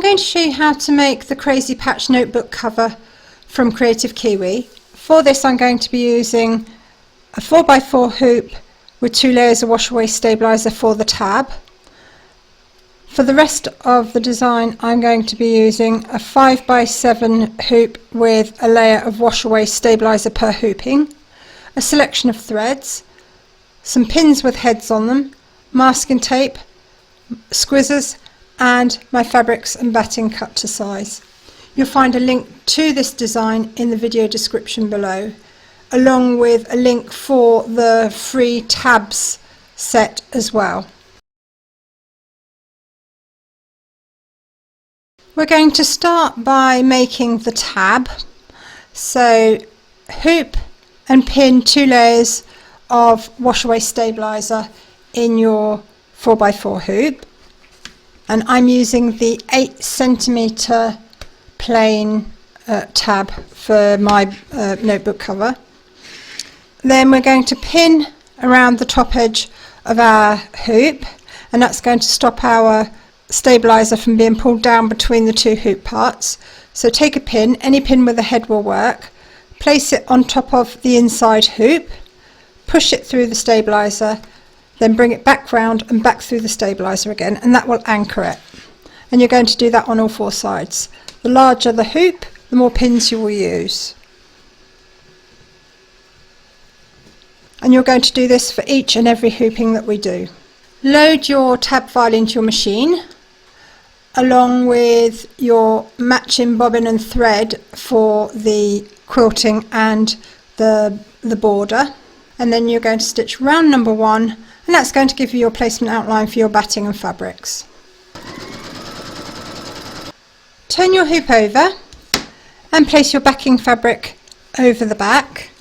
going to show you how to make the Crazy Patch notebook cover from Kreative Kiwi. For this I'm going to be using a 4x4 hoop with 2 layers of wash away stabiliser for the tab. For the rest of the design I'm going to be using a 5x7 hoop with a layer of wash away stabiliser per hooping, a selection of threads, some pins with heads on them, masking tape, squizzers and my fabrics and batting cut to size. You'll find a link to this design in the video description below, along with a link for the free tabs set as well. We're going to start by making the tab. So hoop and pin 2 layers of wash away stabiliser in your 4x4 hoop, and I'm using the 8cm plain tab for my notebook cover. Then we're going to pin around the top edge of our hoop, and that's going to stop our stabiliser from being pulled down between the 2 hoop parts. So take a pin, any pin with a head will work, place it on top of the inside hoop, push it through the stabiliser, then bring it back round and back through the stabiliser again, and that will anchor it. And you're going to do that on all 4 sides. The larger the hoop, the more pins you will use. And you're going to do this for each and every hooping that we do. Load your tab file into your machine, along with your matching bobbin and thread for the quilting and the border. And then you're going to stitch round number 1, and that's going to give you your placement outline for your batting and fabrics. Turn your hoop over and place your backing fabric over the back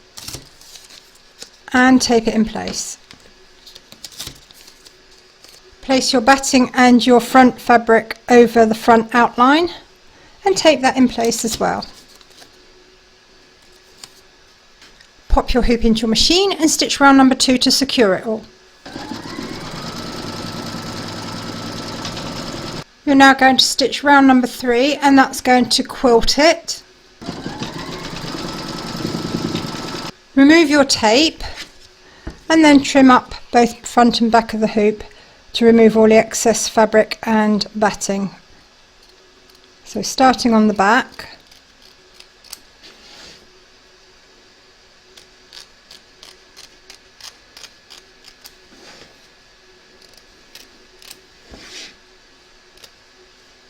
and tape it in place. Place your batting and your front fabric over the front outline and tape that in place as well. Pop your hoop into your machine and stitch round number 2 to secure it all. You're now going to stitch round number 3, and that's going to quilt it. Remove your tape and then trim up both front and back of the hoop to remove all the excess fabric and batting. So starting on the back,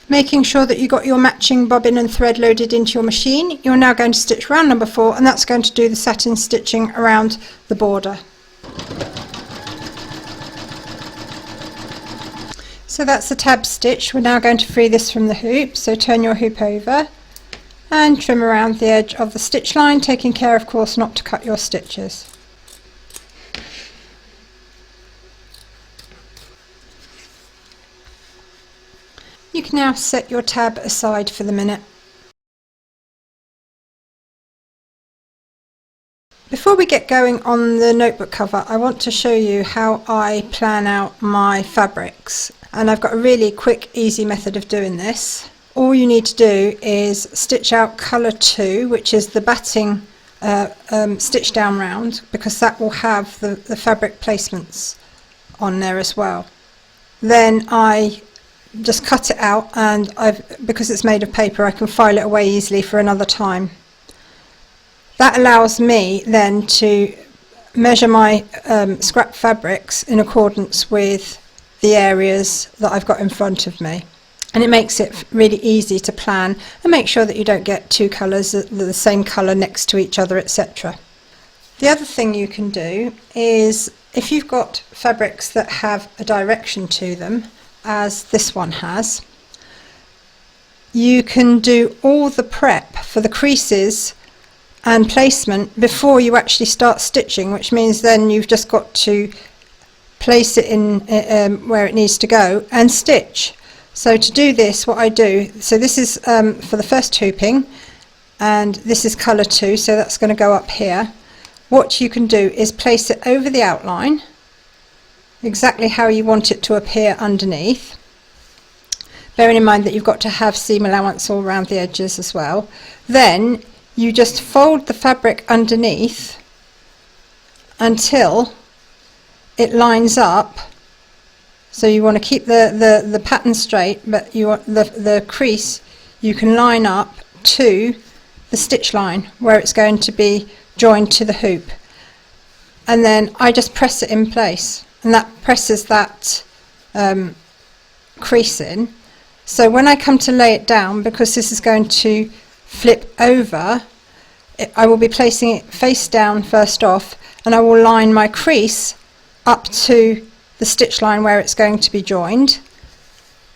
making sure that you got your matching bobbin and thread loaded into your machine, you're now going to stitch round number 4, and that's going to do the satin stitching around the border. So that's the tab stitch. We're now going to free this from the hoop, so turn your hoop over and trim around the edge of the stitch line, taking care of course not to cut your stitches. You can now set your tab aside for the minute. Before we get going on the notebook cover, I want to show you how I plan out my fabrics, and I've got a really quick, easy method of doing this. All you need to do is stitch out colour 2, which is the batting stitch down round, because that will have the fabric placements on there as well. Then I just cut it out, and because it's made of paper, I can file it away easily for another time. That allows me then to measure my scrap fabrics in accordance with the areas that I've got in front of me, and it makes it really easy to plan and make sure that you don't get 2 colours that are the same colour next to each other, etc. The other thing you can do is, if you've got fabrics that have a direction to them, as this one has, you can do all the prep for the creases and placement before you actually start stitching, which means then you've just got to place it in where it needs to go and stitch. So to do this, what I do, so this is for the first hooping, and this is colour 2, so that's going to go up here. What you can do is place it over the outline exactly how you want it to appear underneath. bearing in mind that you've got to have seam allowance all around the edges as well. Then you just fold the fabric underneath until it lines up. So you want to keep the pattern straight, but you want the crease you can line up to the stitch line where it's going to be joined to the hoop. And then I just press it in place, and that presses that crease in. So when I come to lay it down, because this is going to flip over, I will be placing it face down first off, and I will line my crease up to the stitch line where it's going to be joined,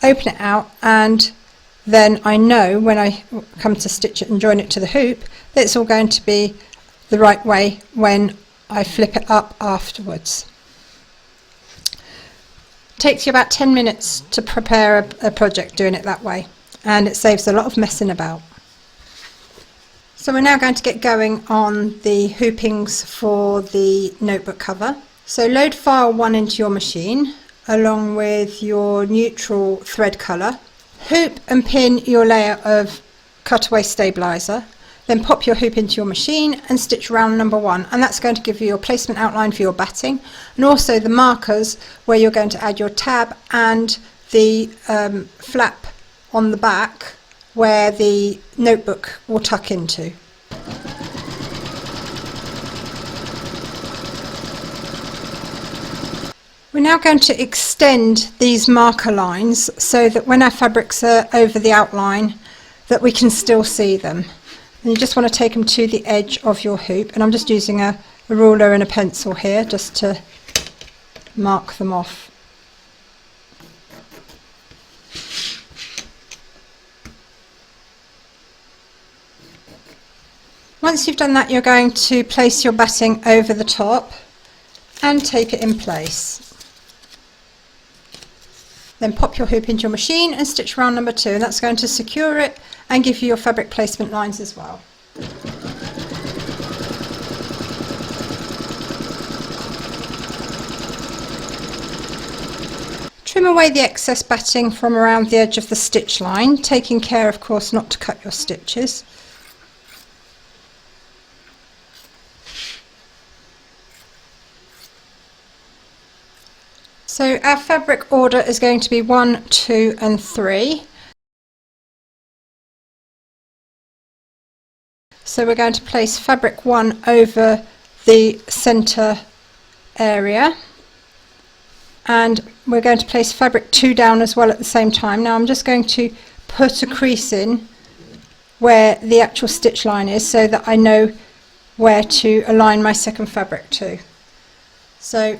open it out, and then I know when I come to stitch it and join it to the hoop that it's all going to be the right way when I flip it up afterwards. It takes you about 10 minutes to prepare a project doing it that way, and it saves a lot of messing about. So we're now going to get going on the hoopings for the notebook cover. So load file 1 into your machine along with your neutral thread colour. Hoop and pin your layer of cutaway stabiliser. Then pop your hoop into your machine and stitch round number 1, and that's going to give you your placement outline for your batting, and also the markers where you're going to add your tab and the flap on the back where the notebook will tuck into. We're now going to extend these marker lines so that when our fabrics are over the outline that we can still see them. And you just want to take them to the edge of your hoop, and I'm just using a ruler and a pencil here just to mark them off. Once you've done that, you're going to place your batting over the top and tape it in place. Then pop your hoop into your machine and stitch round number 2, and that's going to secure it and give you your fabric placement lines as well. Trim away the excess batting from around the edge of the stitch line, taking care of course not to cut your stitches. So our fabric order is going to be 1, 2 and 3. So we're going to place fabric 1 over the centre area, and we're going to place fabric 2 down as well at the same time. Now I'm just going to put a crease in where the actual stitch line is so that I know where to align my second fabric to. So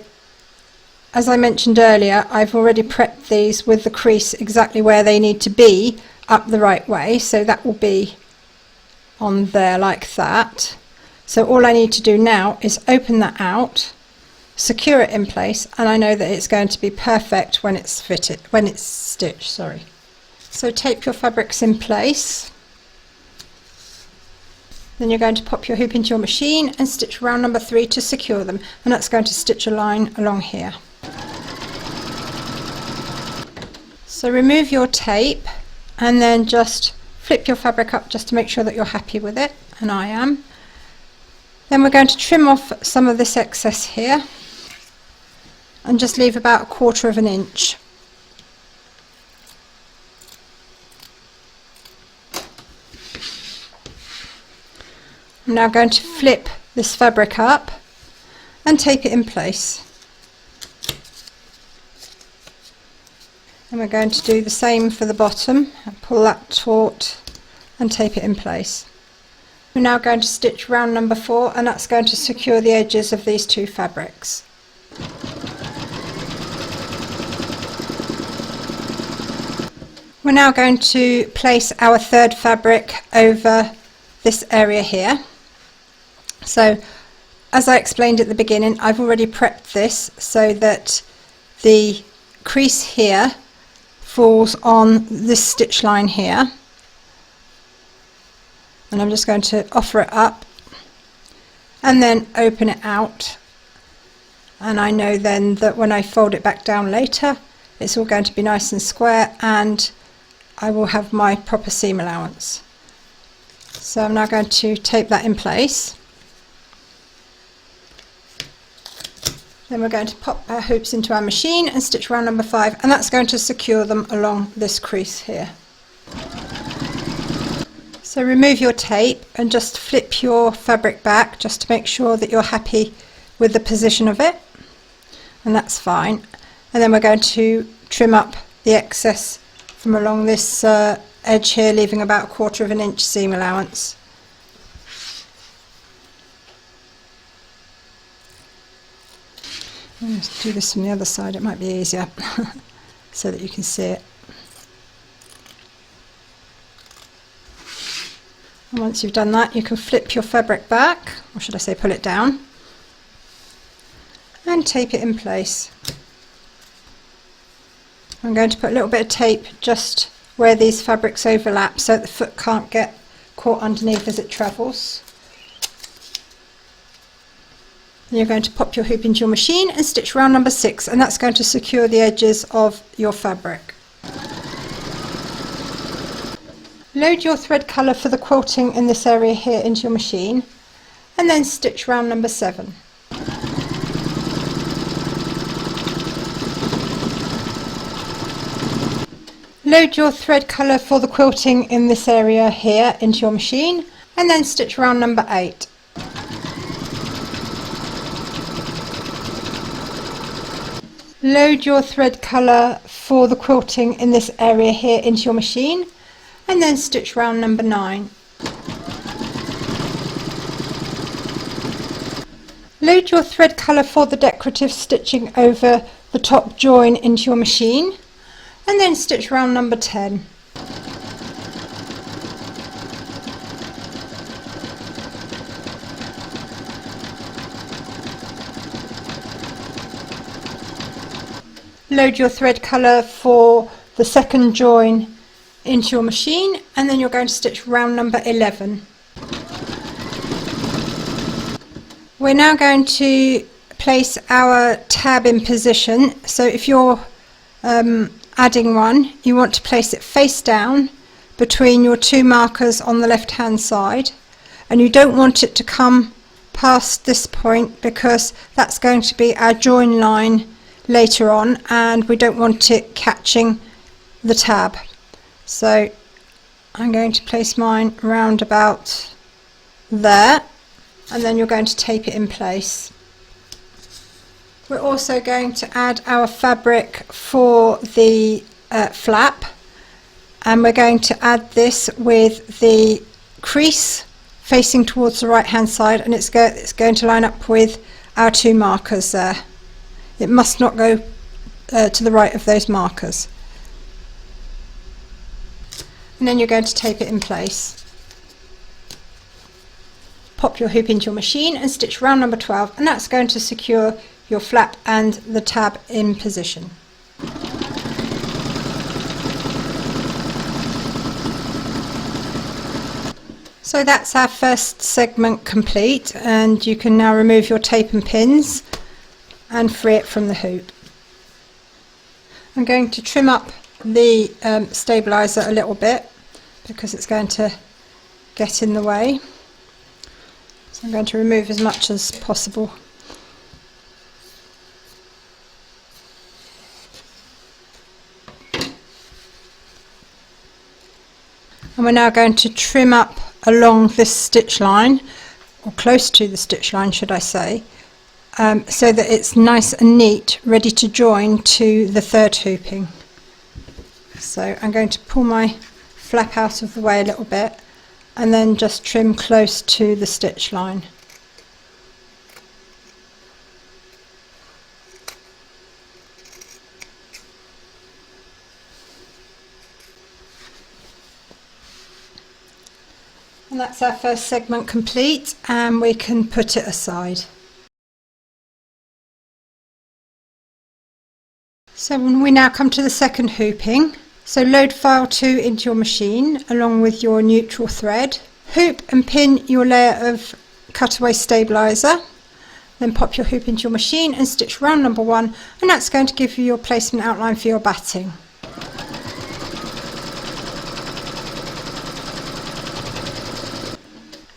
as I mentioned earlier, I've already prepped these with the crease exactly where they need to be up the right way, so that will be on there like that. So all I need to do now is open that out, secure it in place, and I know that it's going to be perfect when it's fitted, when it's stitched, sorry. So tape your fabrics in place. Then you're going to pop your hoop into your machine and stitch round number 3 to secure them, and that's going to stitch a line along here. So remove your tape and then just flip your fabric up just to make sure that you're happy with it, and I am. Then we're going to trim off some of this excess here and just leave about 1/4 of an inch. I'm now going to flip this fabric up and tape it in place. And we're going to do the same for the bottom, and pull that taut and tape it in place. We're now going to stitch round number 4, and that's going to secure the edges of these 2 fabrics. We're now going to place our 3rd fabric over this area here. So as I explained at the beginning, I've already prepped this so that the crease here falls on this stitch line here, and I'm just going to offer it up and then open it out, and I know then that when I fold it back down later it's all going to be nice and square and I will have my proper seam allowance. So I'm now going to tape that in place. Then we're going to pop our hoops into our machine and stitch round number 5, and that's going to secure them along this crease here. So remove your tape and just flip your fabric back just to make sure that you're happy with the position of it, and that's fine. And then we're going to trim up the excess from along this edge here, leaving about 1/4 of an inch seam allowance. Let's do this from the other side, it might be easier so that you can see it. And once you've done that, you can flip your fabric back, or should I say pull it down, and tape it in place. I'm going to put a little bit of tape just where these fabrics overlap so that the foot can't get caught underneath as it travels. Then you're going to pop your hoop into your machine and stitch round number 6, and that's going to secure the edges of your fabric. Load your thread colour for the quilting in this area here into your machine, and then stitch round number 7. Load your thread colour for the quilting in this area here into your machine, and then stitch round number 8. Load your thread colour for the quilting in this area here into your machine, and then stitch round number 9. Load your thread colour for the decorative stitching over the top join into your machine, and then stitch round number 10. Load your thread colour for the second join into your machine, and then you're going to stitch round number 11. We're now going to place our tab in position. So if you're adding one, you want to place it face down between your 2 markers on the left hand side, and you don't want it to come past this point because that's going to be our join line later on, and we don't want it catching the tab. So I'm going to place mine round about there, and then you're going to tape it in place. We're also going to add our fabric for the flap, and we're going to add this with the crease facing towards the right hand side, and it's going to line up with our 2 markers there. It must not go to the right of those markers. And then you're going to tape it in place. Pop your hoop into your machine and stitch round number 12, and that's going to secure your flap and the tab in position. So that's our first segment complete, and you can now remove your tape and pins and free it from the hoop. I'm going to trim up the stabiliser a little bit because it's going to get in the way. So I'm going to remove as much as possible. And we're now going to trim up along this stitch line, or close to the stitch line should I say, so that it's nice and neat, ready to join to the third hooping. So I'm going to pull my flap out of the way a little bit and then just trim close to the stitch line. And that's our first segment complete, and we can put it aside. So we now come to the second hooping. So load file 2 into your machine along with your neutral thread. Hoop and pin your layer of cutaway stabiliser. Then pop your hoop into your machine and stitch round number 1, and that's going to give you your placement outline for your batting.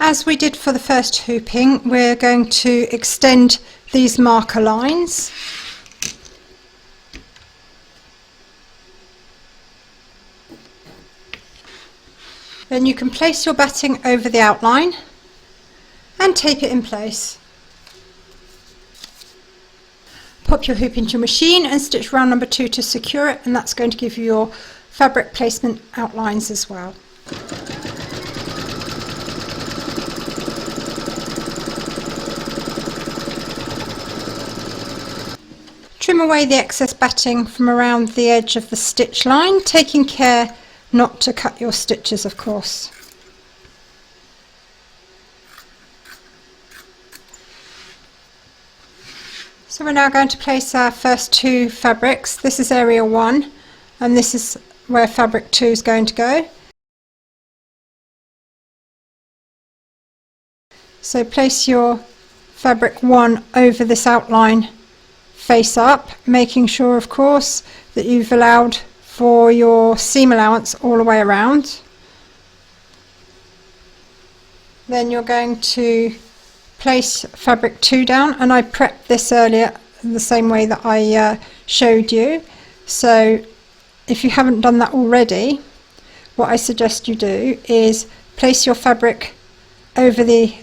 as we did for the first hooping, we're going to extend these marker lines. Then you can place your batting over the outline and tape it in place. Pop your hoop into your machine and stitch round number 2 to secure it, and that's going to give you your fabric placement outlines as well. Trim away the excess batting from around the edge of the stitch line, taking care not to cut your stitches, of course. So we're now going to place our first 2 fabrics. This is area 1 and this is where fabric 2 is going to go. So place your fabric 1 over this outline face up, making sure of course that you've allowed for your seam allowance all the way around. Then you're going to place fabric 2 down, and I prepped this earlier the same way that I showed you. So if you haven't done that already, what I suggest you do is place your fabric over the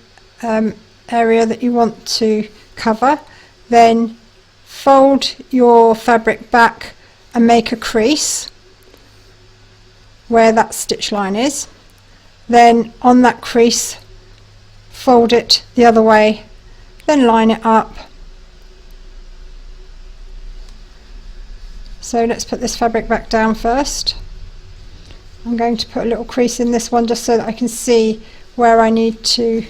area that you want to cover, then fold your fabric back and make a crease where that stitch line is. Then on that crease fold it the other way, then line it up. So let's put this fabric back down first. I'm going to put a little crease in this one just so that I can see where I need to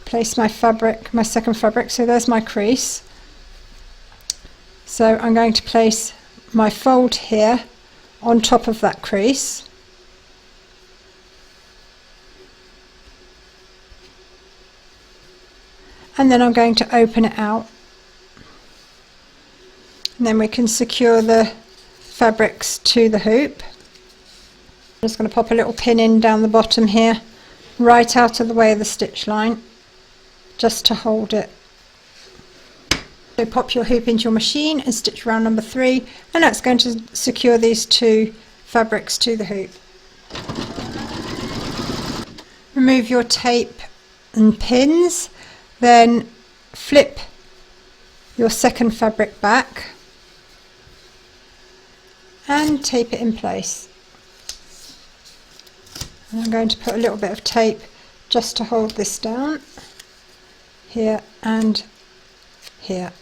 place my fabric, my second fabric. So there's my crease. So I'm going to place my fold here on top of that crease. And then I'm going to open it out, and then we can secure the fabrics to the hoop. I'm just going to pop a little pin in down the bottom here, right out of the way of the stitch line, just to hold it. So pop your hoop into your machine and stitch round number 3, and that's going to secure these 2 fabrics to the hoop. Remove your tape and pins. Then flip your second fabric back and tape it in place. And I'm going to put a little bit of tape just to hold this down, here and here.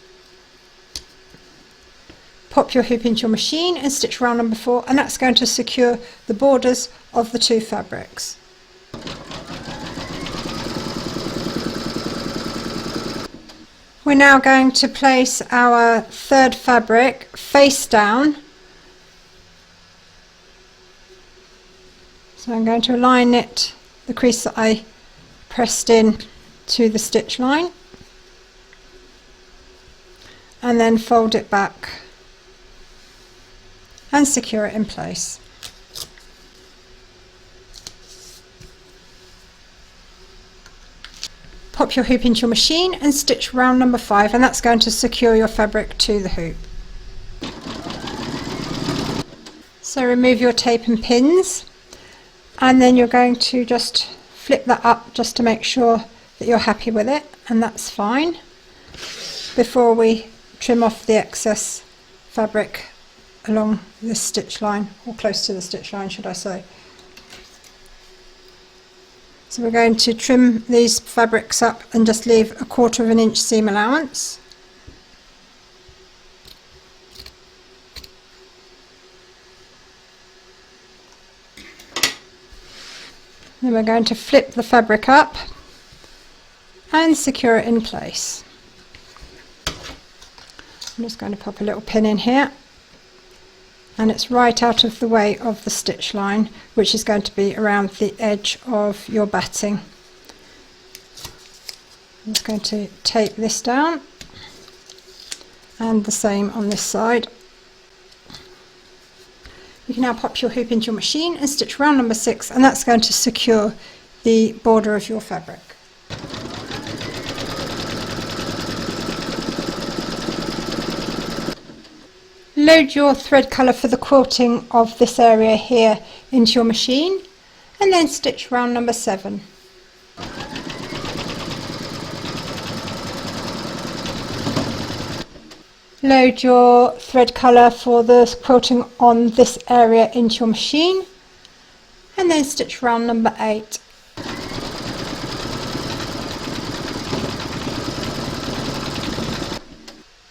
Pop your hoop into your machine and stitch round number 4, and that's going to secure the borders of the 2 fabrics. We're now going to place our third fabric face down. So I'm going to align it, the crease that I pressed in, to the stitch line, and then fold it back and secure it in place. Pop your hoop into your machine and stitch round number 5, and that's going to secure your fabric to the hoop. So remove your tape and pins, and then you're going to just flip that up just to make sure that you're happy with it, and that's fine, before we trim off the excess fabric along this stitch line, or close to the stitch line should I say. So we're going to trim these fabrics up and just leave 1/4 inch seam allowance. Then we're going to flip the fabric up and secure it in place. I'm just going to pop a little pin in here, and it's right out of the way of the stitch line, which is going to be around the edge of your batting. I'm just going to tape this down, and the same on this side. You can now pop your hoop into your machine and stitch round number 6, and that's going to secure the border of your fabric. Load your thread colour for the quilting of this area here into your machine and then stitch round number 7. Load your thread colour for the quilting on this area into your machine and then stitch round number 8.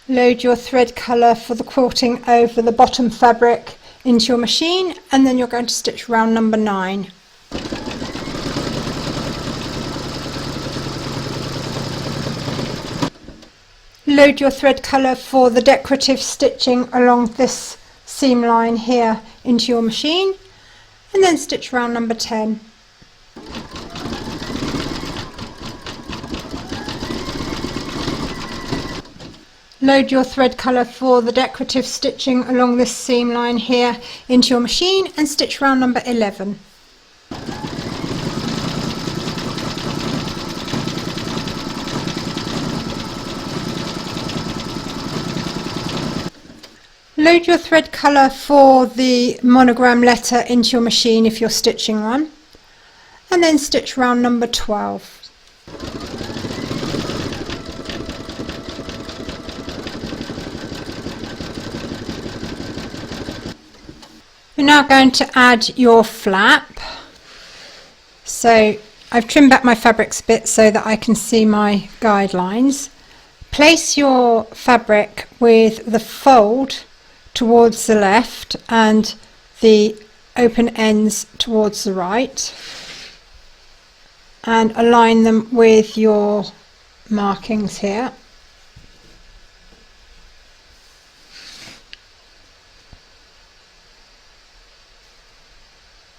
Load your thread colour for the quilting over the bottom fabric into your machine and then you're going to stitch round number 9. Load your thread colour for the decorative stitching along this seam line here into your machine and then stitch round number 10. Load your thread colour for the decorative stitching along this seam line here into your machine and stitch round number 11. Load your thread colour for the monogram letter into your machine if you're stitching one and then stitch round number 12. We're now going to add your flap. So I've trimmed back my fabrics a bit so that I can see my guidelines. Place your fabric with the fold towards the left and the open ends towards the right and align them with your markings here.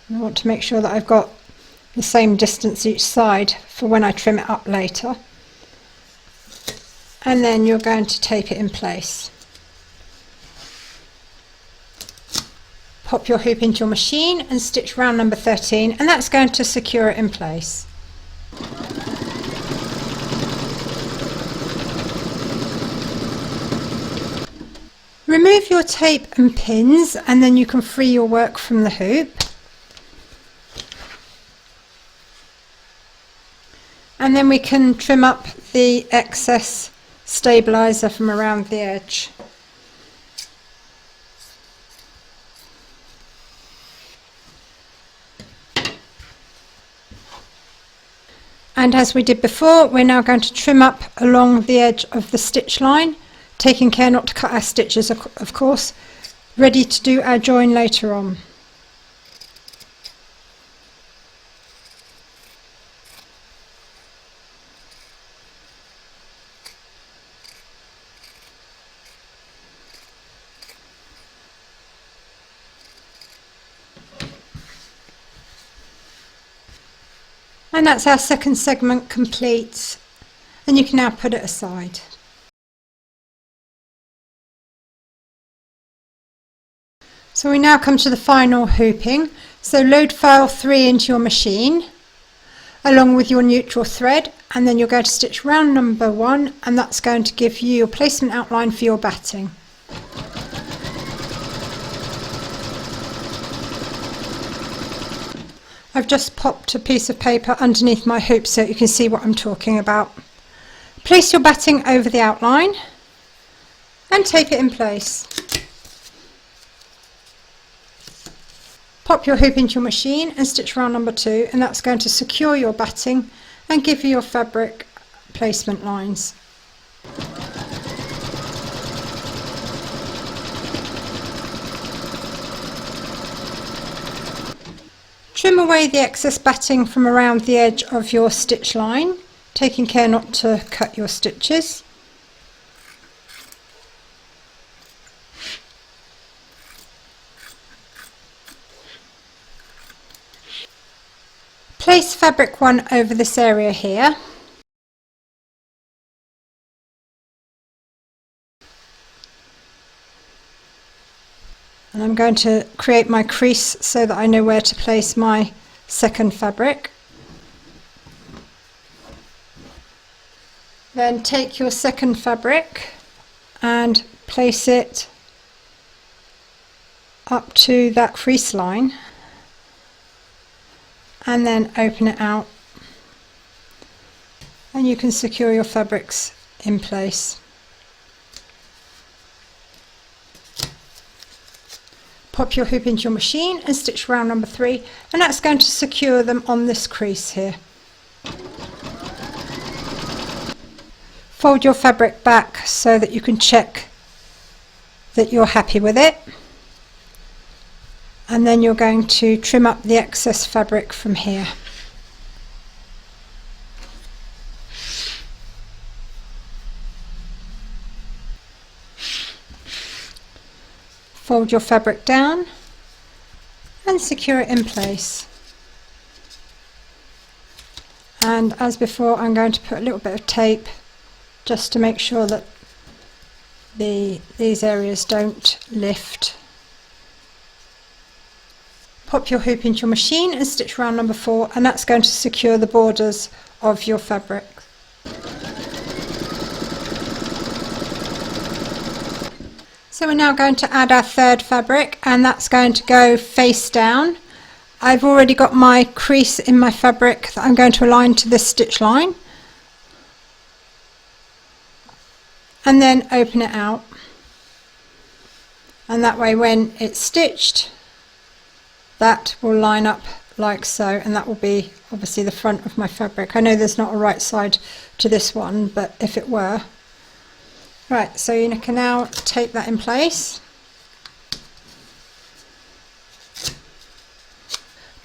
I want to make sure that I've got the same distance each side for when I trim it up later. And then you're going to tape it in place. Pop your hoop into your machine and stitch round number 13 and that's going to secure it in place. Remove your tape and pins and then you can free your work from the hoop. And then we can trim up the excess stabiliser from around the edge. And as we did before, we're now going to trim up along the edge of the stitch line, taking care not to cut our stitches, of course, ready to do our join later on. And that's our second segment complete, and you can now put it aside. So we now come to the final hooping. So load file 3 into your machine along with your neutral thread, and then you're going to stitch round number 1 and that's going to give you your placement outline for your batting. I've just popped a piece of paper underneath my hoop so you can see what I'm talking about. Place your batting over the outline and tape it in place. Pop your hoop into your machine and stitch round number 2 and that's going to secure your batting and give you your fabric placement lines. Trim away the excess batting from around the edge of your stitch line, taking care not to cut your stitches. Place fabric 1 over this area here. And I'm going to create my crease so that I know where to place my second fabric. Then take your second fabric and place it up to that crease line, and then open it out, and you can secure your fabrics in place. Pop your hoop into your machine and stitch round number 3, and that's going to secure them on this crease here. Fold your fabric back so that you can check that you're happy with it, and then you're going to trim up the excess fabric from here. Fold your fabric down and secure it in place. And as before, I'm going to put a little bit of tape just to make sure that these areas don't lift. Pop your hoop into your machine and stitch round number 4, and that's going to secure the borders of your fabric. So we're now going to add our third fabric, and that's going to go face down. I've already got my crease in my fabric that I'm going to align to this stitch line, and then open it out, and that way when it's stitched, that will line up like so, and that will be obviously the front of my fabric. I know there's not a right side to this one, but if it were. Right, so you can now tape that in place.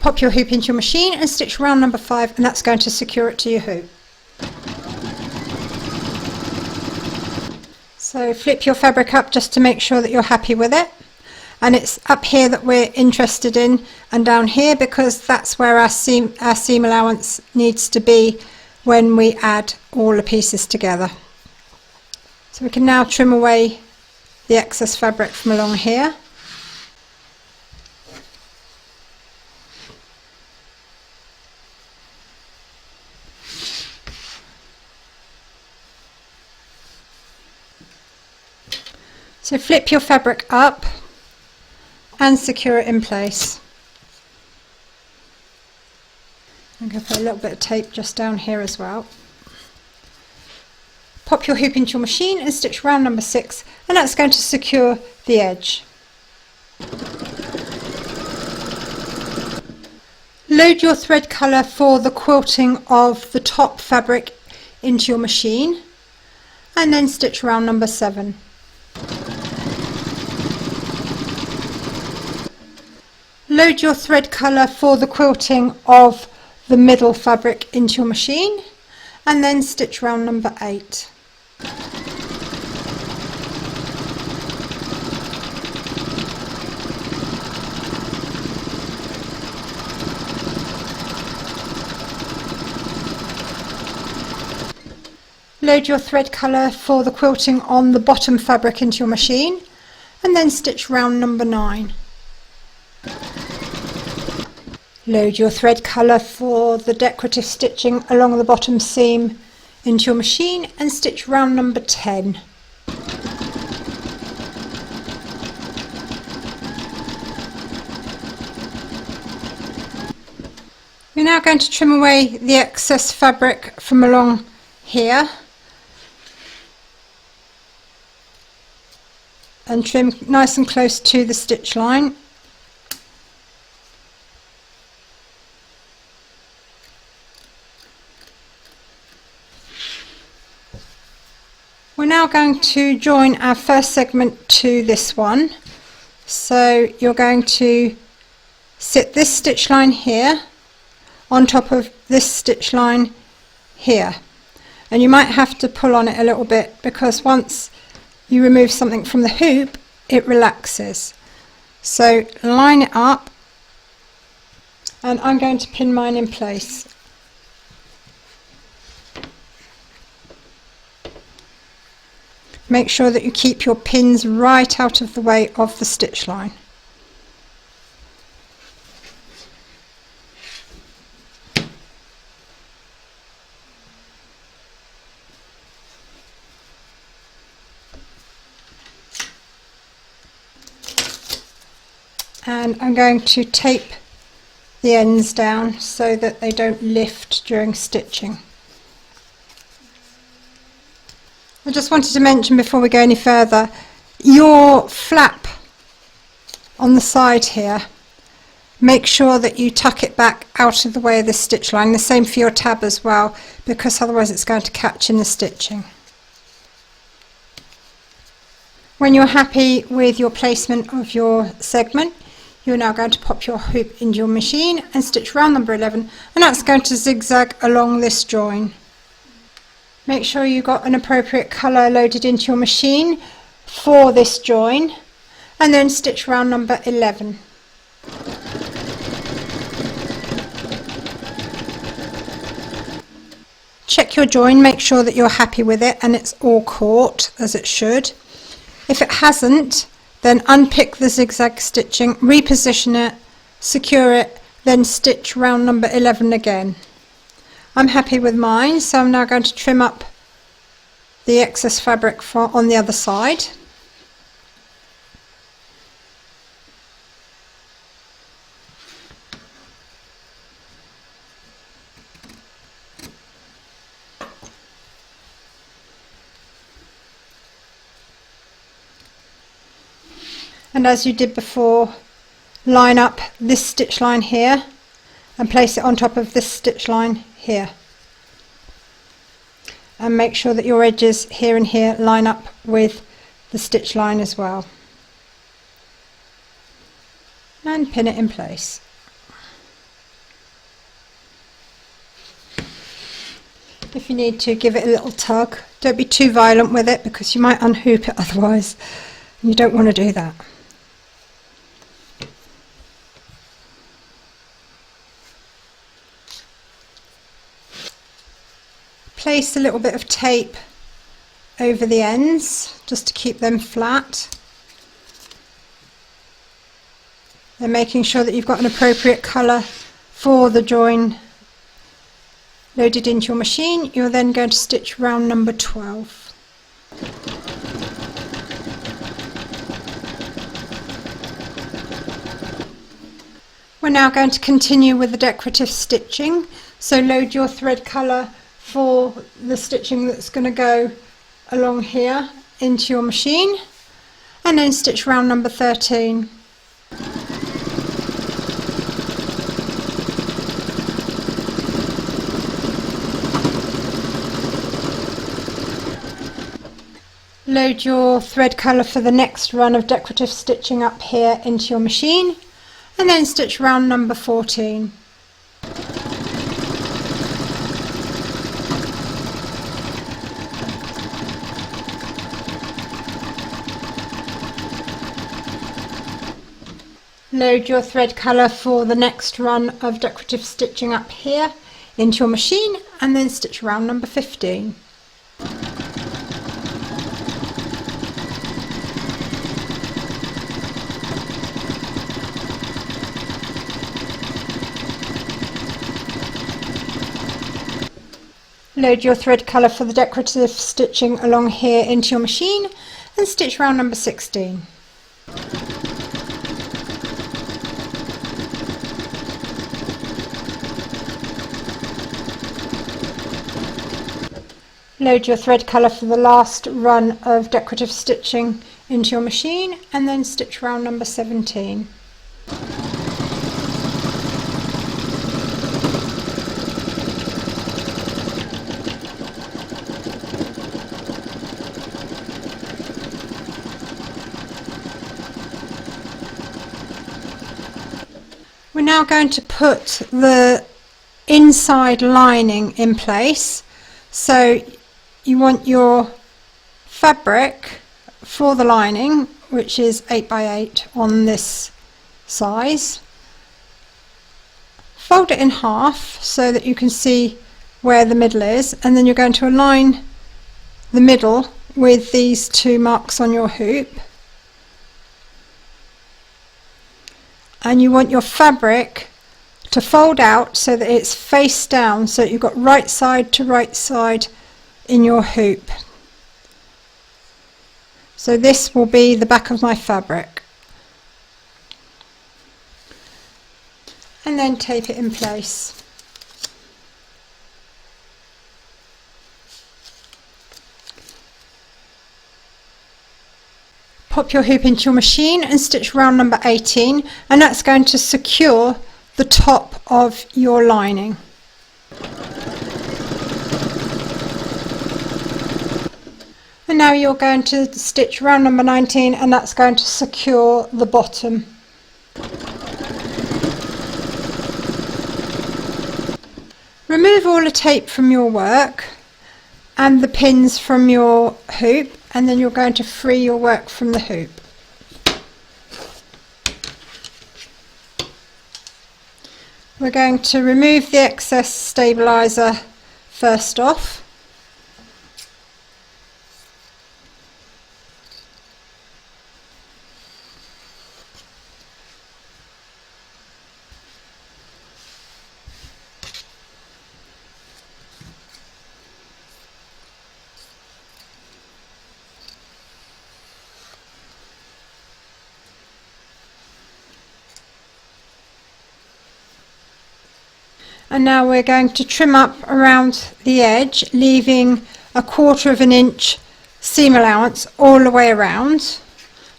Pop your hoop into your machine and stitch round number 5, and that's going to secure it to your hoop. So flip your fabric up just to make sure that you're happy with it. And it's up here that we're interested in, and down here, because that's where our seam allowance needs to be when we add all the pieces together. So we can now trim away the excess fabric from along here. So flip your fabric up and secure it in place. I'm going to put a little bit of tape just down here as well. Pop your hoop into your machine and stitch round number 6, and that's going to secure the edge. Load your thread colour for the quilting of the top fabric into your machine, and then stitch round number 7. Load your thread colour for the quilting of the middle fabric into your machine, and then stitch round number 8. Load your thread colour for the quilting on the bottom fabric into your machine, and then stitch round number 9. Load your thread colour for the decorative stitching along the bottom seam into your machine and stitch round number 10. We're now going to trim away the excess fabric from along here and trim nice and close to the stitch line. We're now going to join our first segment to this one. So you're going to sit this stitch line here on top of this stitch line here, and you might have to pull on it a little bit because once you remove something from the hoop it relaxes. So line it up, and I'm going to pin mine in place. Make sure that you keep your pins right out of the way of the stitch line. and I'm going to tape the ends down so that they don't lift during stitching. I just wanted to mention before we go any further, your flap on the side here, make sure that you tuck it back out of the way of the stitch line. The same for your tab as well, because otherwise it's going to catch in the stitching. When you're happy with your placement of your segment, you're now going to pop your hoop into your machine and stitch round number 11, and that's going to zigzag along this join. Make sure you've got an appropriate colour loaded into your machine for this join, and then stitch round number 11. Check your join, make sure that you're happy with it and it's all caught as it should. If it hasn't, then unpick the zigzag stitching, reposition it, secure it, then stitch round number 11 again. I'm happy with mine, so I'm now going to trim up the excess fabric on the other side. And as you did before, line up this stitch line here and place it on top of this stitch line here. And make sure that your edges here and here line up with the stitch line as well. And pin it in place. If you need to, give it a little tug. Don't be too violent with it because you might unhoop it otherwise. You don't want to do that. Place a little bit of tape over the ends just to keep them flat. Then making sure that you've got an appropriate colour for the join loaded into your machine, you're then going to stitch round number 12. We're now going to continue with the decorative stitching, so load your thread colour for the stitching that's going to go along here into your machine, and then stitch round number 13. Load your thread colour for the next run of decorative stitching up here into your machine, and then stitch round number 14. Load your thread colour for the next run of decorative stitching up here into your machine, and then stitch round number 15. Load your thread colour for the decorative stitching along here into your machine and stitch round number 16. Load your thread colour for the last run of decorative stitching into your machine and then stitch round number 17. We're now going to put the inside lining in place. So you want your fabric for the lining, which is 8 by 8 on this size. Fold it in half so that you can see where the middle is, and then you're going to align the middle with these two marks on your hoop. And you want your fabric to fold out so that it's face down, so that you've got right side to right side in your hoop. So this will be the back of my fabric. and then tape it in place. Pop your hoop into your machine and stitch round number 18, and that's going to secure the top of your lining. And now you're going to stitch round number 19, and that's going to secure the bottom. Remove all the tape from your work and the pins from your hoop, and then you're going to free your work from the hoop. We're going to remove the excess stabiliser first off. And now we're going to trim up around the edge, leaving 1/4 inch seam allowance all the way around.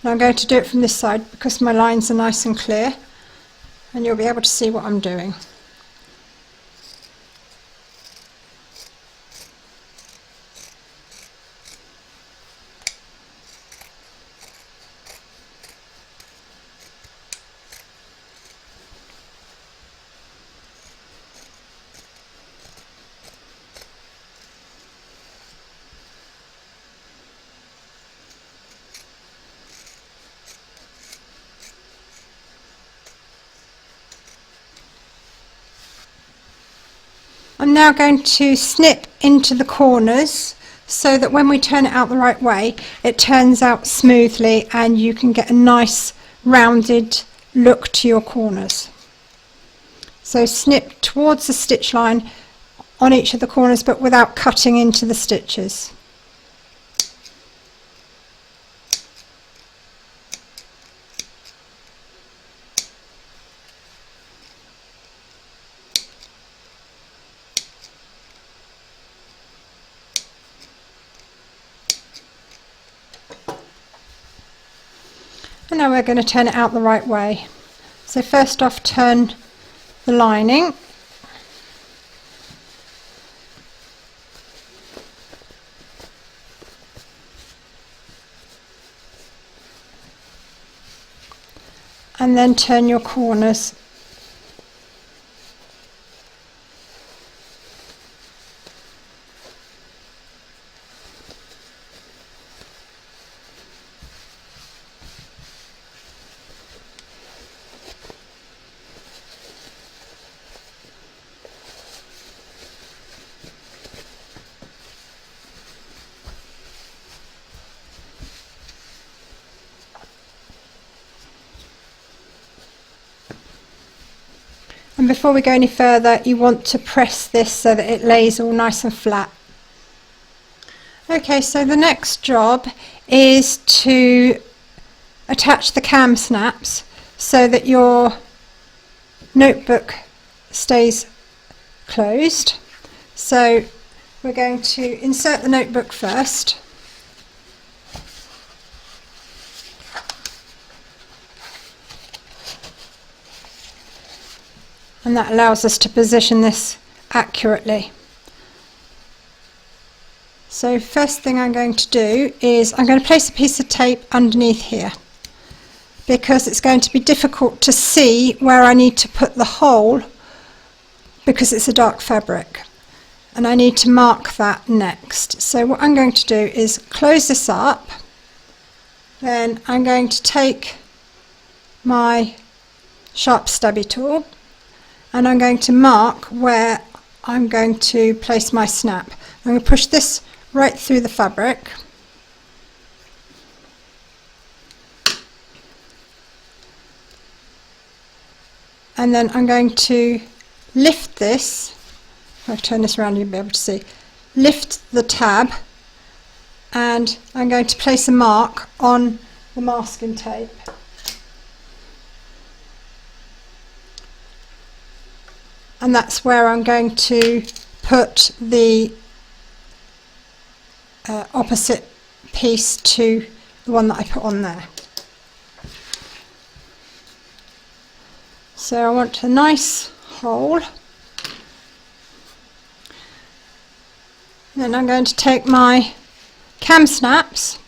And I'm going to do it from this side because my lines are nice and clear, and you'll be able to see what I'm doing. I'm now going to snip into the corners so that when we turn it out the right way, it turns out smoothly and you can get a nice rounded look to your corners. So snip towards the stitch line on each of the corners, but without cutting into the stitches. And now we're going to turn it out the right way. So first off, turn the lining. And then turn your corners. And before we go any further, you want to press this so that it lays all nice and flat. Okay, so the next job is to attach the cam snaps so that your notebook stays closed. So we're going to insert the notebook first. And that allows us to position this accurately. So first thing I'm going to do is I'm going to place a piece of tape underneath here, because it's going to be difficult to see where I need to put the hole because it's a dark fabric, and I need to mark that next. So what I'm going to do is close this up, then I'm going to take my sharp stubby tool and I'm going to mark where I'm going to place my snap. I'm going to push this right through the fabric. And then I'm going to lift this, if I turn this around you'll be able to see, lift the tab, and I'm going to place a mark on the masking tape. and that's where I'm going to put the opposite piece to the one that I put on there. So I want a nice hole. Then I'm going to take my cam snaps,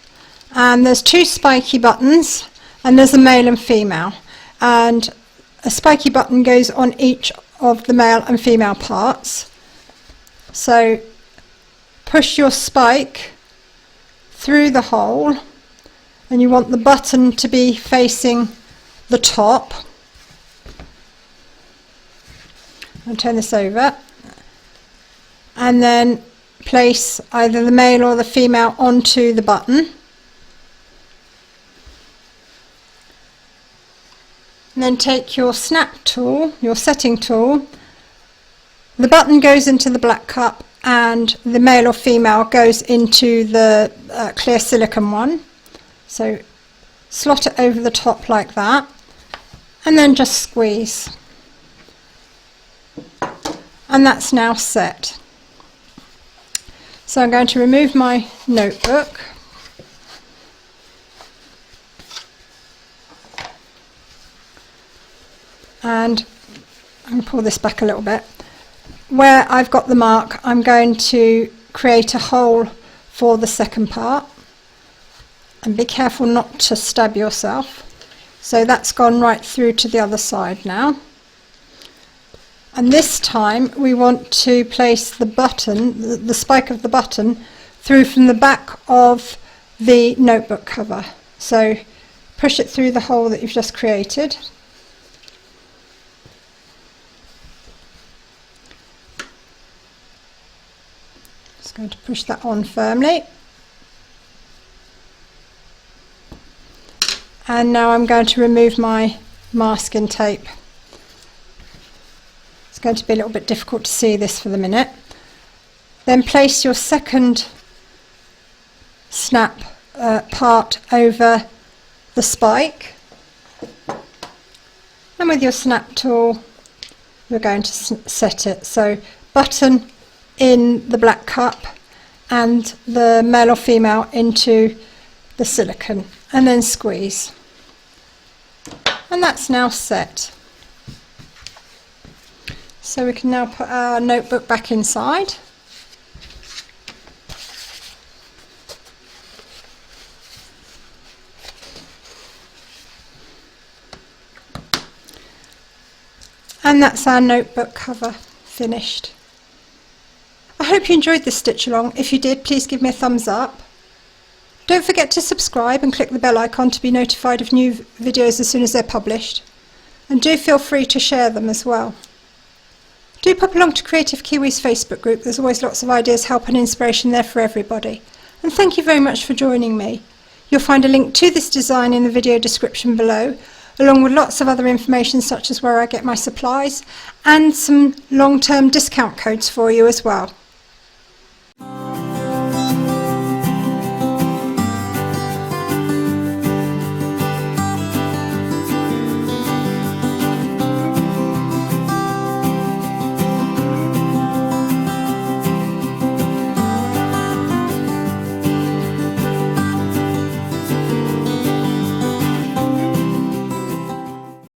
and there's two spiky buttons, and there's a male and female, and a spiky button goes on each of the male and female parts. So push your spike through the hole, and you want the button to be facing the top. I'll turn this over, and then place either the male or the female onto the button, and then take your snap tool, your setting tool. The button goes into the black cup and the male or female goes into the clear silicone one. So slot it over the top like that, and then just squeeze, and that's now set. So I'm going to remove my notebook, and I'm going to pull this back a little bit. Where I've got the mark, I'm going to create a hole for the second part, and be careful not to stab yourself. So that's gone right through to the other side now. And this time we want to place the button, the spike of the button, through from the back of the notebook cover. So push it through the hole that you've just created. Just going to push that on firmly. And now I'm going to remove my masking tape. It's going to be a little bit difficult to see this for the minute. Then place your second snap part over the spike, and with your snap tool you're going to set it. So button in the black cup and the male or female into the silicone, and then squeeze, and that's now set. So we can now put our notebook back inside. And that's our notebook cover finished. I hope you enjoyed this stitch along. If you did, please give me a thumbs up. Don't forget to subscribe and click the bell icon to be notified of new videos as soon as they're published. And do feel free to share them as well. Do pop along to Kreative Kiwi's Facebook group. There's always lots of ideas, help and inspiration there for everybody. And thank you very much for joining me. You'll find a link to this design in the video description below, along with lots of other information such as where I get my supplies and some long-term discount codes for you as well.